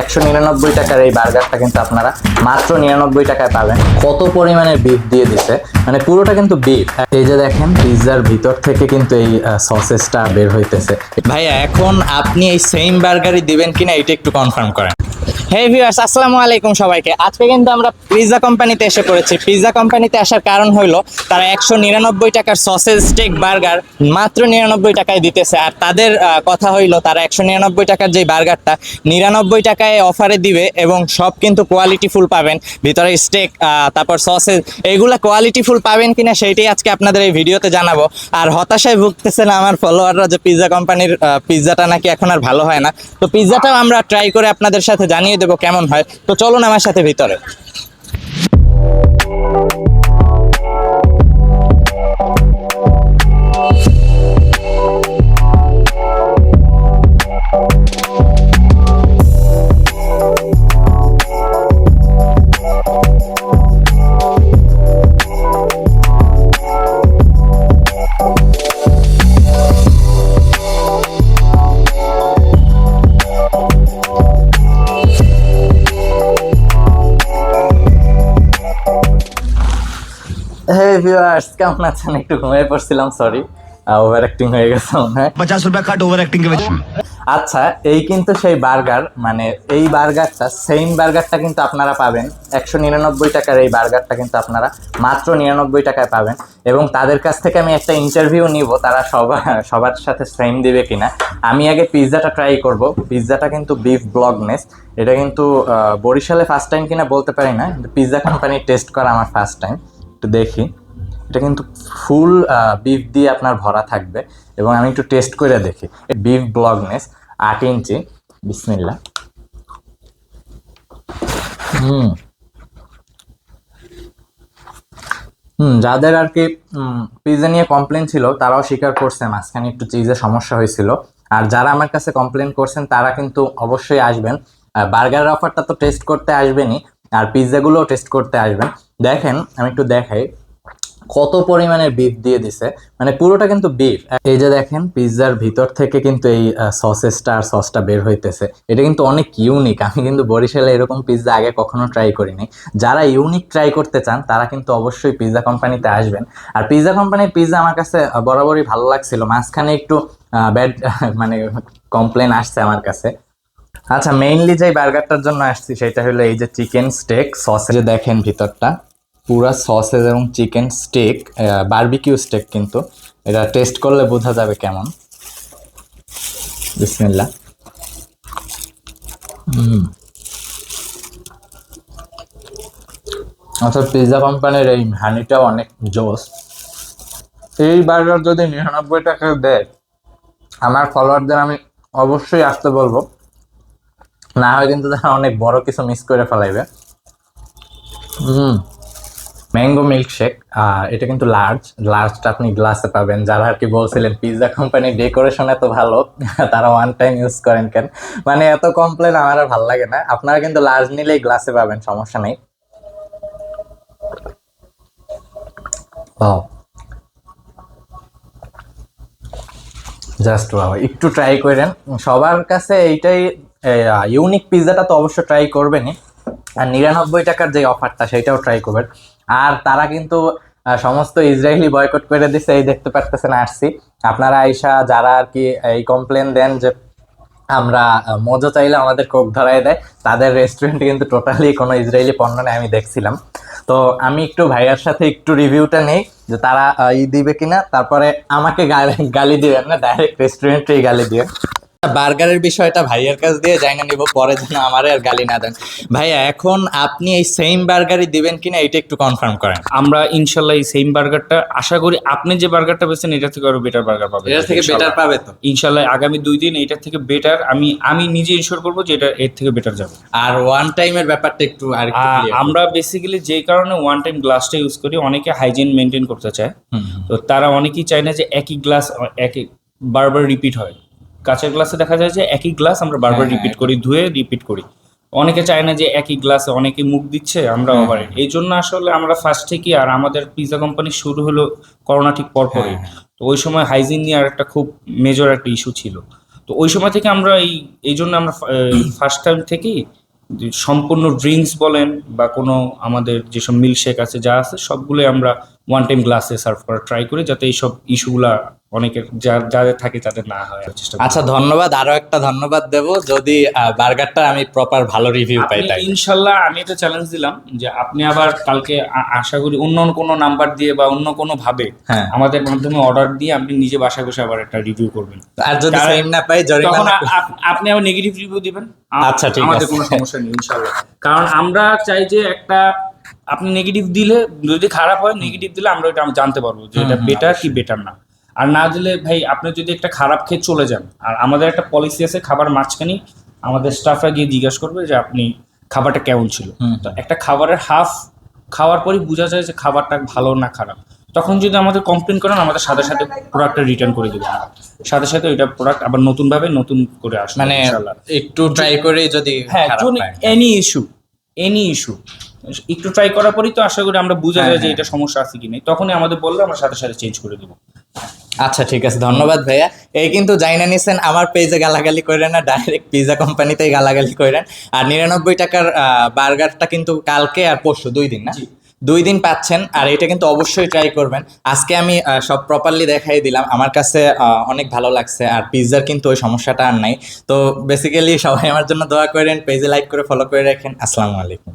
199 টাকার এই বার্গারটা কিন্তু আপনারা মাত্র 99 টাকায় পাবেন। কত পরিমাণে বিফ দিয়ে দিছে, মানে পুরোটা কিন্তু বিফ। এই যে দেখেন পিৎজার ভিতর থেকে কিন্তু এই সসেসটা বের হইতেছে। ভাইয়া এখন আপনি এই সেম বার্গারই দিবেন কিনা এটা একটু কনফার্ম করেন। হে ভিউয়ার্স, আসসালামু আলাইকুম সবাইকে। আজকে কিন্তু আমরা পিৎজা কোম্পানিতে এসে পড়েছি। পিৎজা কোম্পানিতে আসার কারণ হলো তারা 199 টাকার সসেজ স্টেক বার্গার মাত্র 99 টাকায় দিতেছে। আর তাদের কথা হইলো তারা 199 টাকার যে বার্গারটা 99 টাকায় অফারে দিবে এবং সব কিন্তু কোয়ালিটিফুল পাবেন। ভিতরে স্টেক তারপর সসেজ এইগুলা কোয়ালিটিফুল পাবেন কিনা সেইটাই আজকে আপনাদের এই ভিডিওতে জানাবো। আর হতাশায় ভুগতেছেন আমার ফলোয়াররা যে পিৎজা কোম্পানির পিৎজাটা নাকি এখন আর ভালো হয় না। তো পিৎজাটাও আমরা ট্রাই করে আপনাদের সাথে জানিয়ে দেবো কেমন হয়। তো চলুন আমার সাথে ভিতরে। হে ভিউয়ার্স, কেমন আছেন? একটু ঘুমিয়ে পড়ছিলাম, সরি, ওভার অ্যাক্টিং হয়ে গেছে মনে হয়। 50 रुपया कट ओवर एक्टिंग के वजह। আচ্ছা, এই কিন্তু সেই বার্গার, মানে এই বার্গারটা সেম বার্গারটা কিন্তু আপনারা পাবেন 199 টাকার এই বার্গারটা কিন্তু আপনারা মাত্র 99 টাকায় পাবেন। এবং তাদের কাছ থেকে আমি একটা ইন্টারভিউ নিব তারা সবার সাথে সেম দিবে কিনা। আমি আগে পিৎজাটা ট্রাই করব। পিৎজাটা কিন্তু বিফ ব্লগনেস, এটা কিন্তু বরিশালে ফার্স্ট টাইম কিনা বলতে পারি না, কিন্তু পিৎজা কোম্পানি টেস্ট করা আমার ফার্স্ট টাইম। একটু দেখি, এটা কিন্তু ফুল বিফ দিয়ে আপনার ভরা থাকবে এবং আমি একটু টেস্ট করে দেখি। বিফ ব্লগনেস 8 ইঞ্চি, বিসমিল্লাহ। যাদের আর কি পিৎজা নিয়ে কমপ্লেন ছিল তারাও স্বীকার করছে মাঝখানে একটু চিজের সমস্যা হয়েছিল। আর যারা আমার কাছে কমপ্লেন করছেন তারা কিন্তু অবশ্যই আসবেন, বার্গারের অফারটা তো টেস্ট করতে আসবেনই, আর পিৎজাগুলোও টেস্ট করতে আসবেন। দেখেন আমি একটু দেখাই কত পরিমাণে বিফ দিয়ে দিছে, মানে পুরোটা কিন্তু বিফ। এই যে দেখেন পিৎজার ভিতর থেকে কিন্তু এই সসেসটা আর সসটা বের হইতেছে। এটা কিন্তু অনেক ইউনিক। আমি কিন্তু বরিশালে এরকম পিৎজা আগে কখনো ট্রাই করিনি। যারা ইউনিক ট্রাই করতে চান তারা কিন্তু অবশ্যই পিৎজা কোম্পানিতে আসবেন। আর পিৎজা কোম্পানির পিৎজা আমার কাছে বরাবরই ভালো লাগছিল, মাঝখানে একটু ব্যাড মানে কমপ্লেন আসছে আমার কাছে। আচ্ছা, মেইনলি যে বার্গারটার জন্য আসছি সেটা হলো এই যে চিকেন স্টেক সসেজ। দেখেন ভিতরটা পুরা সসেজ এবং চিকেন স্টেক, বারবিকিউ স্টেক, কিন্তু এটা টেস্ট করলে বোঝা যাবে কেমন। বিসমিল্লাহ। আচ্ছা, পিৎজা কোম্পানির এই হানিটাও অনেক জোস। এই বার্গার যদি 99 টাকা দেয় আমার ফলোয়ারদের আমি অবশ্যই আসতে বলবো, না হয় কিন্তু তারা অনেক বড় কিছু মিস করে ফেলাইবে। ম্যাঙ্গো মিল্কশেক, এটা কিন্তু লার্জটা আপনি গ্লাসে পাবেন। যারা আর কি বলছিলেন পিৎজা কোম্পানির ডেকোরেশন এত ভালো তারা ওয়ান টাইম ইউজ করেন কেন, মানে এত কমপ্লেন আমার আর ভালো লাগে না। আপনারা কিন্তু লার্জ নিলেই গ্লাসে পাবেন, সমস্যা নেই। জাস্ট ওয়াও, একটু ট্রাই করেন। সবার কাছে এইটাই ইউনিক পিৎজাটা তো অবশ্য ট্রাই করবেনই, আর 99 টাকার যে অফারটা সেটাও ট্রাই করবেন। আর তারা কিন্তু সমস্ত ইসরায়েলি বয়কট করে দিছে, এই দেখতে পারতেছেন আসছি। আপনারা আইসা যারা আর কি এই কমপ্লেন দেন যে আমরা মজা চাইলে আমাদের কোক ধরায় দেয়, তাদের রেস্টুরেন্টে কিন্তু টোটালি কোনো ইসরায়েলি পণ্য নেই আমি দেখছিলাম। তো আমি একটু ভাইয়ার সাথে একটু রিভিউটা নেই যে তারা দিবে কিনা, তারপরে আমাকে গালি দিবেন না, ডাইরেক্ট রেস্টুরেন্টেই গালি দিবেন। বার্গারের বিষয়টা ভাইয়ার কাছ দিয়ে জানা নিব, পরে যেন আমারে আর গালি না দেন। ভাইয়া এখন আপনি এই সেম বার্গারই দিবেন কিনা এটা একটু কনফার্ম করেন। আমরা ইনশাল্লাহ এই সেম বার্গারটা আশা করি আপনি যে বার্গারটা পেয়েছেন এটা থেকে আরো বেটার বার্গার পাবেন। এটা থেকে বেটার পাবে তো ইনশাল্লাহ আগামী 2 দিন এটার থেকে বেটার আমি নিজে ইনশোর করবো যে এটা এর থেকে বেটার যাবে। আর ওয়ান টাইমের ব্যাপারটা একটু আর আমরা বেসিক্যালি যে কারণে ওয়ান টাইম গ্লাসটা ইউজ করি, অনেকে হাইজিন মেনটেন করতে চায়, তো তারা অনেকেই চায় না যে একই গ্লাস বারবার রিপিট হয়। কাঁচের গ্লাসে দেখা যায় যে একই গ্লাস আমরা বারবার রিপিট করি, ধুয়ে রিপিট করি। অনেকে চায় না যে একই গ্লাসে অনেকে মুখ দিচ্ছে আমরা ওভার। এই জন্য আসলে আমরা ফার্স্ট থেকে, আর আমাদের পিৎজা কোম্পানি শুরু হলো করোনা ঠিক পরপরই, তো ওই সময় হাইজিন নিয়ে আর একটা খুব মেজর একটা ইস্যু ছিল। তো ওই সময় থেকে আমরা এই জন্য আমরা ফার্স্ট টাইম থেকেই সম্পূর্ণ ড্রিঙ্কস বলেন বা কোনো আমাদের যেসব মিল্কশেক আছে যা আছে সবগুলোই আমরা ওয়ান টাইম গ্লাসে সার্ভ করার ট্রাই করি, যাতে এইসব ইস্যুগুলা অনেকের যাদের থাকে তাদের না হয় চেষ্টা করি। আচ্ছা ধন্যবাদ, আরো একটা ধন্যবাদ দেব যদি বার্গারটা আমি প্রপার ভালো রিভিউ পাই আপনি তাই। ইনশাল্লাহ আমি একটা চ্যালেঞ্জ দিলাম যে আপনি আবার কালকে আশা করি অন্য কোনো নাম্বার দিয়ে বা অন্য কোনো ভাবে হ্যাঁ। আমাদের মাধ্যমে অর্ডার দিয়ে আপনি নিজে বাসায় বসে আবার একটা রিভিউ করবেন। আর যদি কারণ- সেম না পাই তখন জরিমানা। আপনি আবার নেগেটিভ রিভিউ দিবেন। আচ্ছা, ঠিক আমাদের আছে। কোনো সমস্যা নেই ইনশাল্লাহ। কারণ আমরা চাই যে একটা আপনি নেগেটিভ দিলে, যদি খারাপ হয় নেগেটিভ দিলে আমরা এটা জানতে পারবো যে এটা বেটার কি বেটার না। আর না দিলে ভাই আপনি যদি একটা খারাপ খেয়ে চলে যান, আর আমাদের একটা পলিসি আছে খাবার মাঝখানে আমাদের স্টাফরা গিয়ে জিজ্ঞাসা করবে যে আপনি খাবারটা কেমন ছিল। তো একটা খাবারের হাফ খাওয়ার পরই বোঝা যায় যে খাবারটা ভালো না খারাপ। তখন যদি আমাদের কমপ্লেন করেন আমাদের সাথে সাথে প্রোডাক্টটা রিটার্ন করে দেবো, সাথে সাথে ওইটা প্রোডাক্ট আবার নতুন ভাবে নতুন করে আসবে মানে ইনশাআল্লাহ। একটু ট্রাই করে যদি হ্যাঁ, খারাপ যদি পাই। এনি ইস্যু একটু ট্রাই করার পরই তো আশা করি আমরা বুঝা যায় যে এটা সমস্যা আছে কি নেই, তখনই আমাদের বললে আমরা সাথে সাথে চেঞ্জ করে দেবো। আচ্ছা ঠিক আছে, ধন্যবাদ ভাইয়া। এই কিন্তু জাইনা নিছেন, আমার পেজে গালাগালি করেন না, ডাইরেক্ট পিজা কোম্পানিতেই গালাগালি করেন। আর 99 টাকার বার্গারটা কিন্তু কালকে আর পরশু 2 দিন না, জি। 2 দিন পাচ্ছেন। আর এটা কিন্তু অবশ্যই ট্রাই করবেন। আজকে আমি সব প্রপারলি দেখাই দিলাম, আমার কাছে অনেক ভালো লাগছে। আর পিৎজার কিন্তু ওই সমস্যাটা আর নাই। তো বেসিক্যালি সবাই আমার জন্য দোয়া করেন, পেজে লাইক করে ফলো করে রাখেন। আসসালামু আলাইকুম।